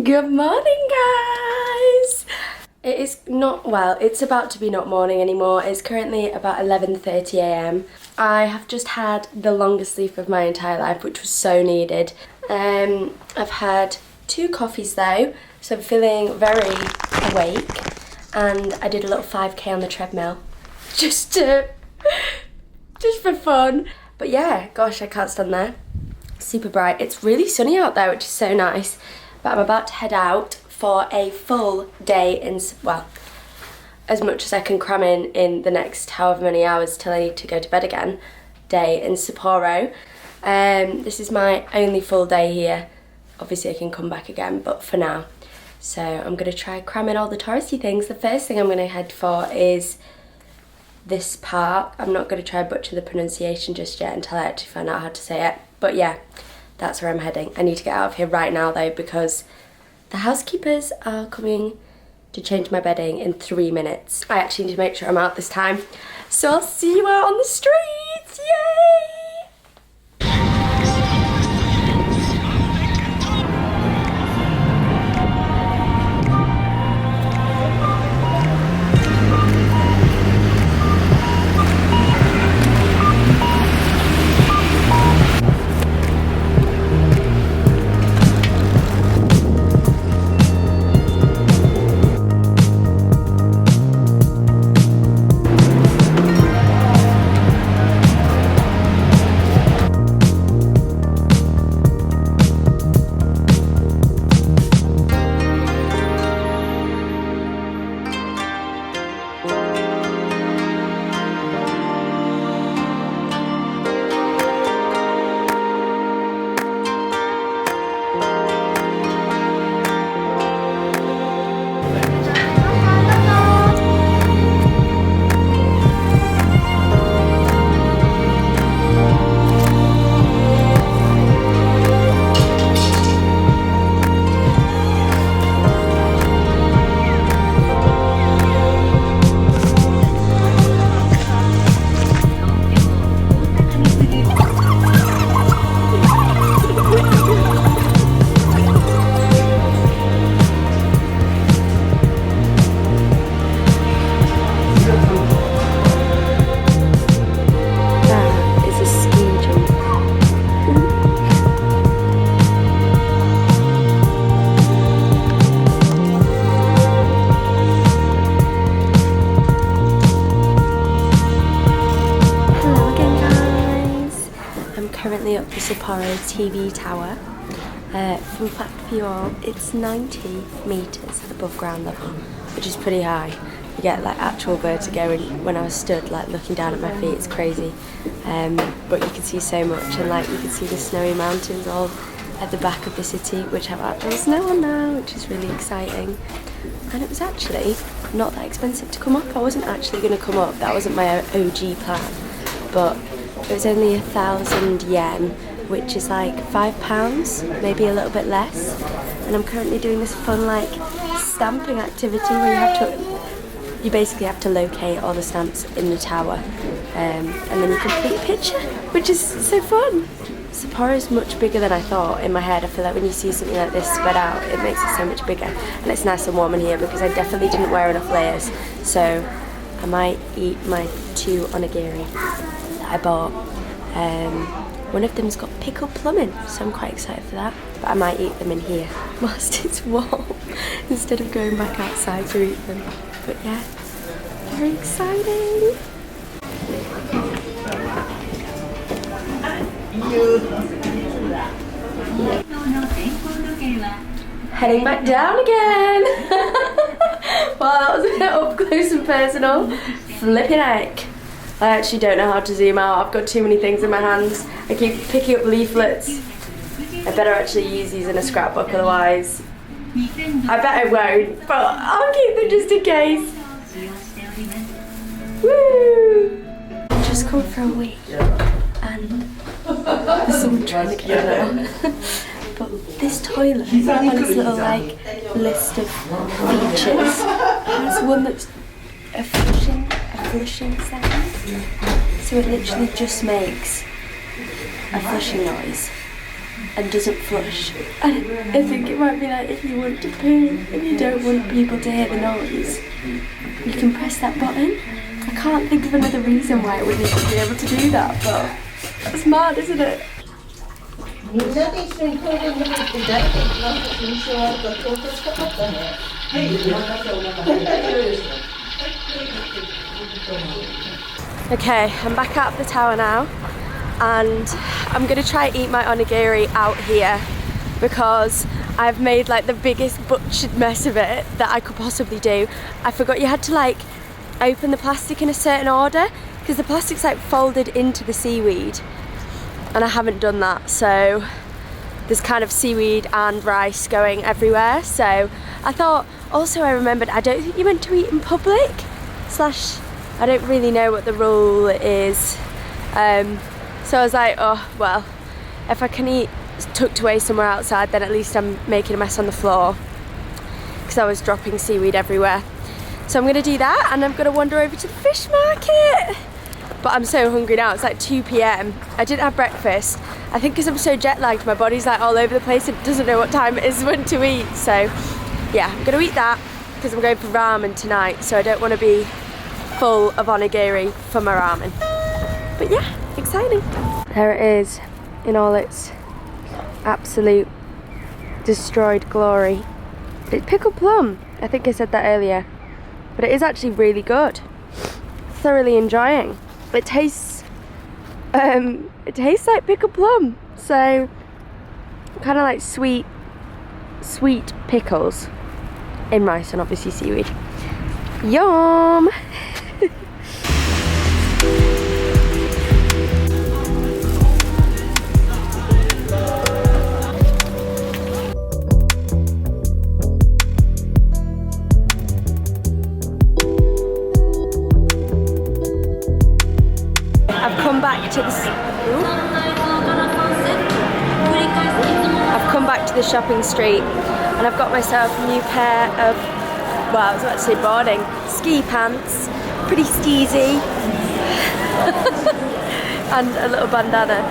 Good morning, guys! It is not, well, it's about to be not morning anymore. It's currently about 11:30 a.m. I have just had the longest sleep of my entire life, which was so needed. I've had 2 coffees though, so I'm feeling very awake. And I did a little 5k on the treadmill, just for fun. But yeah, gosh, I can't stand there. Super bright. It's really sunny out there, which is so nice. But I'm about to head out for a full day in, well, as much as I can cram in the next however many hours till I need to go to bed again, day in Sapporo. This is my only full day here. Obviously I can come back again, but for now. So I'm going to try cram in all the touristy things. The first thing I'm going to head for is this park. I'm not going to try butcher the pronunciation just yet until I actually find out how to say it. But yeah, that's where I'm heading. I need to get out of here right now though, because the housekeepers are coming to change my bedding in 3 minutes. I actually need to make sure I'm out this time. So I'll see you out on the streets, yay! Currently up the Sapporo TV tower. Fun fact for you all, it's 90 metres above ground level, which is pretty high. You get like actual vertigo when I was stood like looking down at my feet. It's crazy. But you can see so much, and like you can see the snowy mountains all at the back of the city, which have actual snow on now, which is really exciting. And it was actually not that expensive to come up. I wasn't actually going to come up, that wasn't my OG plan, but it was only 1,000 yen, which is like £5, maybe a little bit less. And I'm currently doing this fun like stamping activity where you basically have to locate all the stamps in the tower, and then you complete a picture, which is so fun. Sapporo is much bigger than I thought in my head. I feel like when you see something like this spread out, it makes it so much bigger. And it's nice and warm in here because I definitely didn't wear enough layers. So I might eat my 2 onigiri I bought. One of them's got pickled plum in, so I'm quite excited for that. But I might eat them in here whilst it's warm instead of going back outside to eat them. But yeah, very exciting. Heading back down again. Well, that was a bit up close and personal. Flipping heck. I actually don't know how to zoom out. I've got too many things in my hands. I keep picking up leaflets. I better actually use these in a scrapbook, otherwise I bet I won't, but I'll keep them just in case. Woo! I've just come for a wee, and there's someone trying to get it out. But this toilet, on its little like list of features, has one that's a flushing sound. So it literally just makes a flushing noise. and doesn't flush. And I think it might be like if you want to poo and you don't want people to hear the noise, you can press that button. I can't think of another reason why I would need to be able to do that, but that's mad, isn't it? Okay, I'm back out of the tower now, and I'm gonna try to eat my onigiri out here because I've made like the biggest butchered mess of it that I could possibly do. I forgot you had to like open the plastic in a certain order because the plastic's like folded into the seaweed, and I haven't done that, so there's kind of seaweed and rice going everywhere. So I thought, also I remembered I don't think you're meant to eat in public, slash I don't really know what the rule is. So I was like, oh well, if I can eat tucked away somewhere outside, then at least I'm making a mess on the floor, because I was dropping seaweed everywhere. So I'm gonna do that, and I'm gonna wander over to the fish market. But I'm so hungry now, it's like 2 PM. I didn't have breakfast. I think because I'm so jet lagged, my body's like all over the place and it doesn't know what time it is when to eat. So yeah, I'm gonna eat that because I'm going for ramen tonight, so I don't want to be full of onigiri for my ramen. But yeah, exciting. There it is in all its absolute destroyed glory. It's pickled plum. I think I said that earlier. But it is actually really good. Thoroughly enjoying. It tastes like pickled plum. So kind of like sweet pickles in rice and obviously seaweed. Yum! I've come back to the shopping street, and I've got myself a new pair of, well, I was about to say boarding, ski pants, pretty steezy, and a little bandana.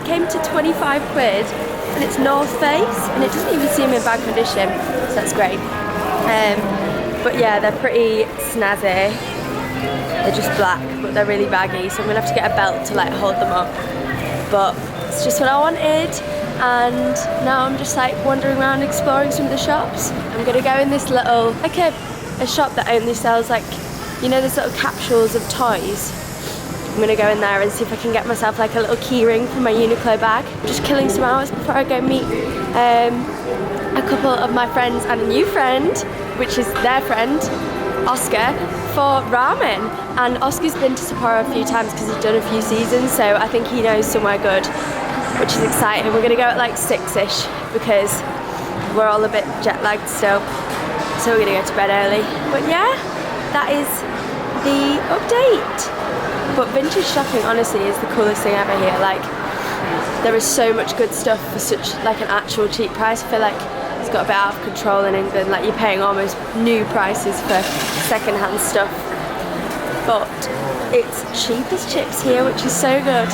Came to 25 quid, and it's North Face, and it doesn't even seem in bad condition, so that's great. But yeah, they're pretty snazzy. They're just black, but they're really baggy, so I'm gonna have to get a belt to like hold them up. But it's just what I wanted, and now I'm just like wandering around exploring some of the shops. I'm gonna go in this little, like a shop that only sells like, you know, those little capsules of toys. I'm gonna go in there and see if I can get myself like a little key ring for my Uniqlo bag. Just killing some hours before I go meet a couple of my friends and a new friend, which is their friend, Oscar, for ramen. And Oscar's been to Sapporo a few times because he's done a few seasons, so I think he knows somewhere good, which is exciting. We're gonna go at like 6ish because we're all a bit jet lagged still, so we're gonna go to bed early. But yeah, that is the update. But vintage shopping honestly is the coolest thing ever here. Like, there is so much good stuff for such like an actual cheap price. I feel like it's got a bit out of control in England, like you're paying almost new prices for second-hand stuff. But it's cheap as chips here, which is so good.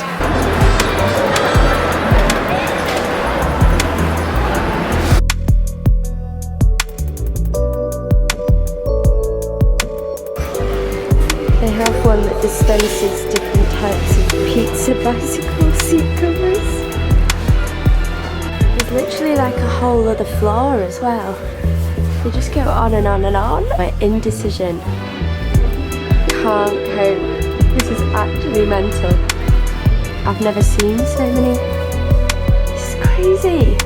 They have one that dispenses different types of pizza bicycle seat covers. There's literally like a whole other floor as well. They just go on and on and on. My indecision can't cope. This is actually mental. I've never seen so many. This is crazy.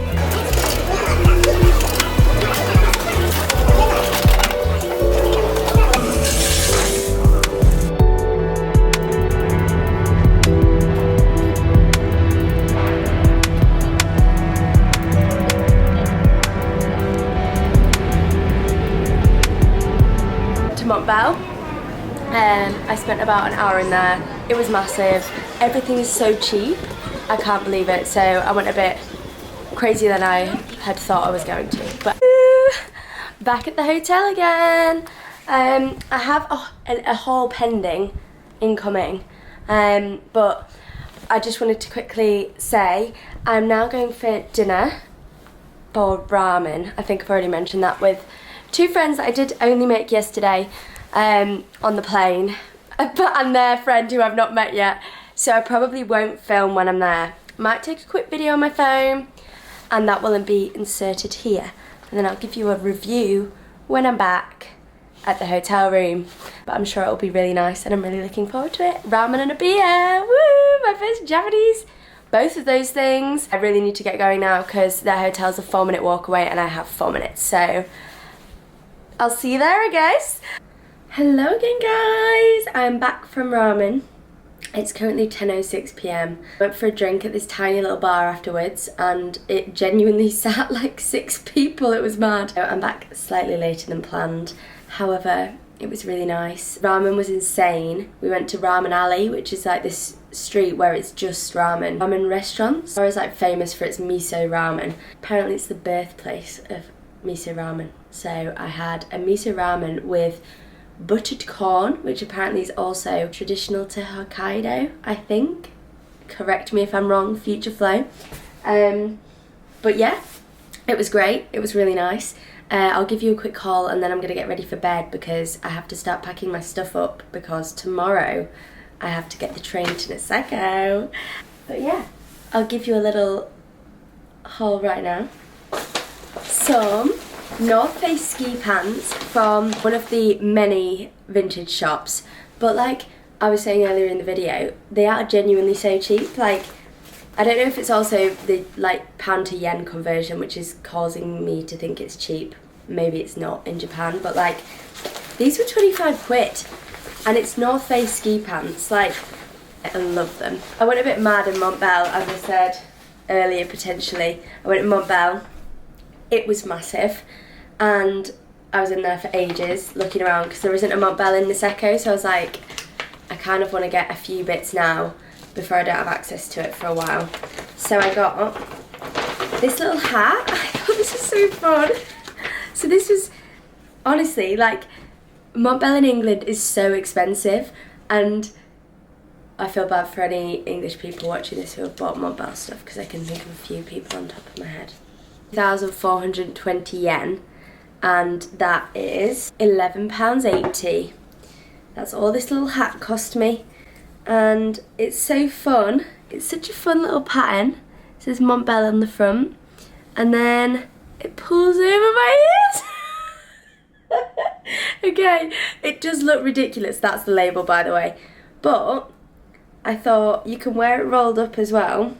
Bell. I spent about an hour in there. It was massive. Everything is so cheap. I can't believe it. So I went a bit crazier than I had thought I was going to. But back at the hotel again. I have a haul pending, incoming. But I just wanted to quickly say I'm now going for dinner for ramen. I think I've already mentioned that, with 2 friends that I did only make yesterday on the plane, and their friend who I've not met yet. So I probably won't film when I'm there. Might take a quick video on my phone, and that will be inserted here. And then I'll give you a review when I'm back at the hotel room. But I'm sure it'll be really nice, and I'm really looking forward to it. Ramen and a beer, woo! My first Japanese. Both of those things. I really need to get going now because their hotel's a 4-minute walk away and I have 4 minutes. So I'll see you there, I guess. Hello again, guys. I'm back from ramen. It's currently 10:06 p.m. Went for a drink at this tiny little bar afterwards, and it genuinely sat like 6 people. It was mad. I'm back slightly later than planned. However, it was really nice. Ramen was insane. We went to Ramen Alley, which is like this street where it's just ramen. Ramen restaurants are like famous for its miso ramen. Apparently it's the birthplace of miso ramen. So I had a miso ramen with buttered corn, which apparently is also traditional to Hokkaido, I think. Correct me if I'm wrong, future flow. But yeah, it was great. It was really nice. I'll give you a quick haul and then I'm going to get ready for bed because I have to start packing my stuff up because tomorrow I have to get the train to NISEKO. But yeah, I'll give you a little haul right now. Some North Face ski pants from one of the many vintage shops. But like I was saying earlier in the video, they are genuinely so cheap. Like, I don't know if it's also the like pound to yen conversion which is causing me to think it's cheap. Maybe it's not in Japan, but like these were 25 quid and it's North Face ski pants. Like, I love them. I went a bit mad in Montbell, as I said earlier, potentially. I went to Montbell. It was massive and I was in there for ages looking around because there isn't a Montbell in NISEKO, so I was like, I kind of want to get a few bits now before I don't have access to it for a while. So I got this little hat. I thought this was so fun. So this was, honestly, like, Montbell in England is so expensive, and I feel bad for any English people watching this who have bought Montbell stuff because I can think of a few people on top of my head. 1,420 yen, and that is £11.80. That's all this little hat cost me. And it's so fun. It's such a fun little pattern. It says Montbell on the front, and then it pulls over my ears. Okay, it does look ridiculous. That's the label, by the way. But I thought you can wear it rolled up as well,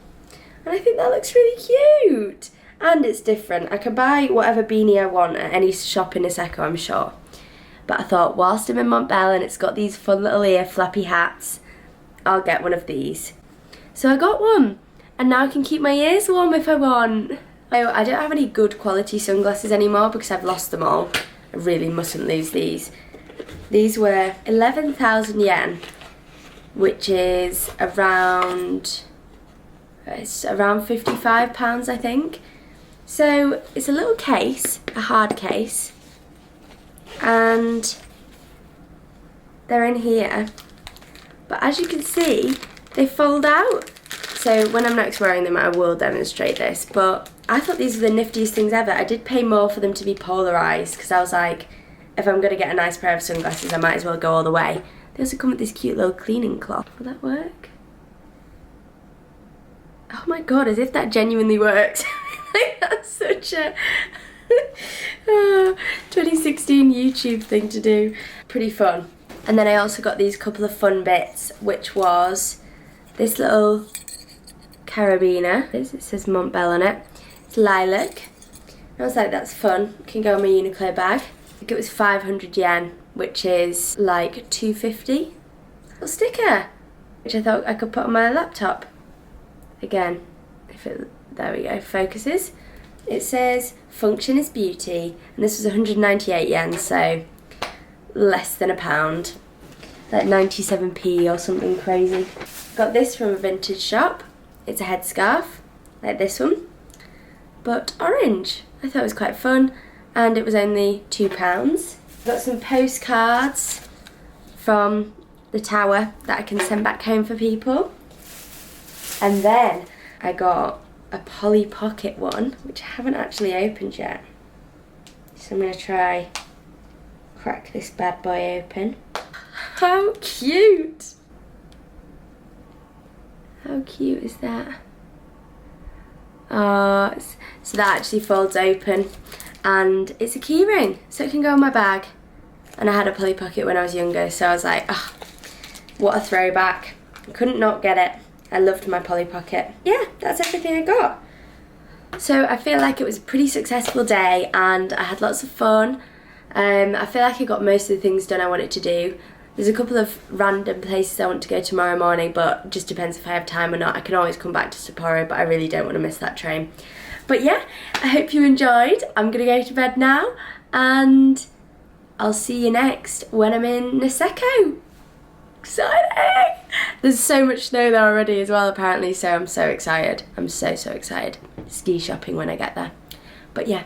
and I think that looks really cute. And it's different. I can buy whatever beanie I want at any shop in NISEKO, I'm sure. But I thought, whilst I'm in Montbell and it's got these fun little ear flappy hats, I'll get one of these. So I got one, and now I can keep my ears warm if I want. I don't have any good quality sunglasses anymore because I've lost them all. I really mustn't lose these. These were 11,000 yen, which is around, it's around £55, I think. So it's a little case, a hard case, and they're in here. But as you can see, they fold out. So when I'm next wearing them, I will demonstrate this. But I thought these were the niftiest things ever. I did pay more for them to be polarised because I was like, if I'm going to get a nice pair of sunglasses, I might as well go all the way. They also come with this cute little cleaning cloth. Will that work? Oh my god, as if that genuinely works. Like, that's such a 2016 YouTube thing to do. Pretty fun. And then I also got these couple of fun bits, which was this little carabiner. It says Montbell on it. It's lilac. I was like, that's fun. It can go in my Uniqlo bag. I think it was 500 yen, which is like 250. Little sticker, which I thought I could put on my laptop. Again, there we go, focuses. It says, function is beauty, and this was 198 yen, so less than £1. Like 97p or something crazy. Got this from a vintage shop. It's a headscarf, like this one, but orange. I thought it was quite fun, and it was only £2. Got some postcards from the tower that I can send back home for people. And then I got a a Polly Pocket one, which I haven't actually opened yet. So I'm going to try crack this bad boy open. How cute! How cute is that? Oh, so that actually folds open, and it's a key ring, so it can go in my bag. And I had a Polly Pocket when I was younger, so I was like, oh, what a throwback. I couldn't not get it. I loved my Polly Pocket. Yeah, that's everything I got. So I feel like it was a pretty successful day and I had lots of fun. I feel like I got most of the things done I wanted to do. There's a couple of random places I want to go tomorrow morning, but it just depends if I have time or not. I can always come back to Sapporo, but I really don't want to miss that train. But yeah, I hope you enjoyed. I'm going to go to bed now and I'll see you next when I'm in NISEKO. Exciting! There's so much snow there already as well apparently, so I'm so excited. I'm so excited. Ski shopping when I get there. But yeah,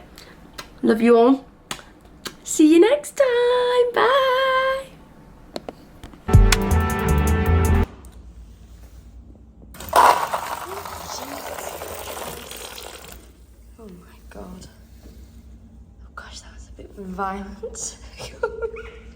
love you all. See you next time. Bye! Oh my god. Oh gosh, that was a bit violent.